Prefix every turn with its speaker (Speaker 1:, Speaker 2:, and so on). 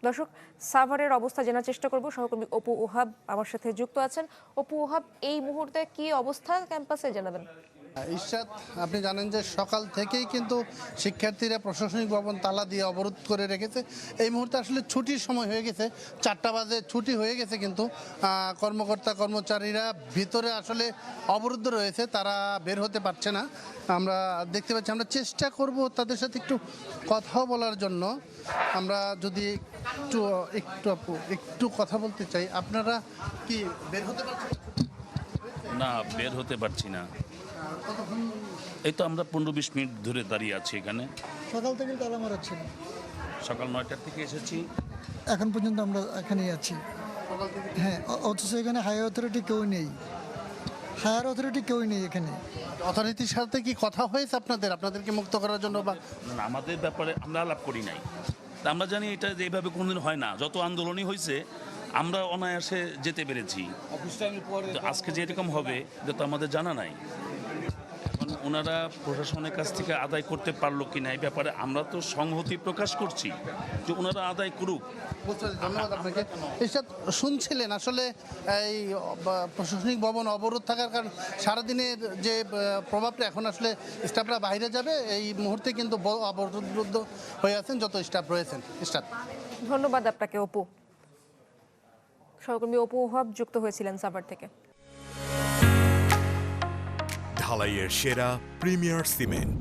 Speaker 1: দর্শক, সাভারের অবস্থা জানার চেষ্টা করব। সহকর্মী অপু ওহাব আমার সাথে যুক্ত আছেন। অপু ওহাব, এই মুহূর্তে কি অবস্থা ক্যাম্পাসে জানাবেন।
Speaker 2: ইরশাদ, আপনি জানেন যে সকাল থেকেই কিন্তু শিক্ষার্থীরা প্রশাসনিক ভবন তালা দিয়ে অবরোধ করে রেখেছে। এই মুহূর্তে আসলে ছুটির সময় হয়ে গেছে, 4টা বাজে ছুটি হয়ে গেছে, কিন্তু কর্মকর্তা কর্মচারীরা ভিতরে আসলে অবরুদ্ধ রয়েছে, তারা বের হতে পারছে না। আমরা দেখতে পাচ্ছি, আমরা চেষ্টা করব তাদের সাথে একটু কথাও বলার জন্য। আমরা যদি একটু কথা বলতে চাই, আপনারা কি বের হতে পারছেন?
Speaker 3: না, বের হতে পারছি না। এই তো আমরা 15-20 মিনিট ধরে দাঁড়িয়ে আছি এখানে।
Speaker 4: সকাল থেকে তালা মারা ছিল।
Speaker 3: সকাল 9টার থেকে এসেছি।
Speaker 4: এখন পর্যন্ত আমরা এখানেই আছি। হ্যাঁ, অথচ এখানে হায়ার অথরিটি কেউ নেই এখানে।
Speaker 2: অথরিটির সাথে কি কথা হয়েছে আপনাদেরকে মুক্ত করার জন্য? বা
Speaker 3: না, আমাদের ব্যাপারে আমরা আলাপ করি নাই। তা আমরা জানি এটা যে এইভাবে কোনোদিন হয় না। যত আন্দোলনই হয়েছে আমরা অনায়াসে যেতে পেরেছি। তো আজকে যে এরকম হবে এটা তো আমাদের জানা নাই। এখন ওনারা প্রশাসনের কাছ থেকে আদায় করতে পারলো কি না এই ব্যাপারে আমরা তো সংহতি প্রকাশ করছি যে ওনারা আদায় করুক।
Speaker 2: ধন্যবাদ আপনাকে। এরশাদ, শুনছিলেন আসলে এই প্রশাসনিক ভবন অবরোধ থাকার কারণ সারাদিনের যে প্রভাবটা, এখন আসলে স্টাফরা বাইরে যাবে, এই মুহূর্তে কিন্তু অবরোধ হয়ে আছেন যত স্টাফ রয়েছেন। এরশাদ,
Speaker 1: ধন্যবাদ আপনাকে অপু। সহকর্মী অপু ওহাব যুক্ত হয়েছিলেন সাভার থেকে।
Speaker 5: ঢালাইয়ের সেরা প্রিমিয়ার সিমেন্ট।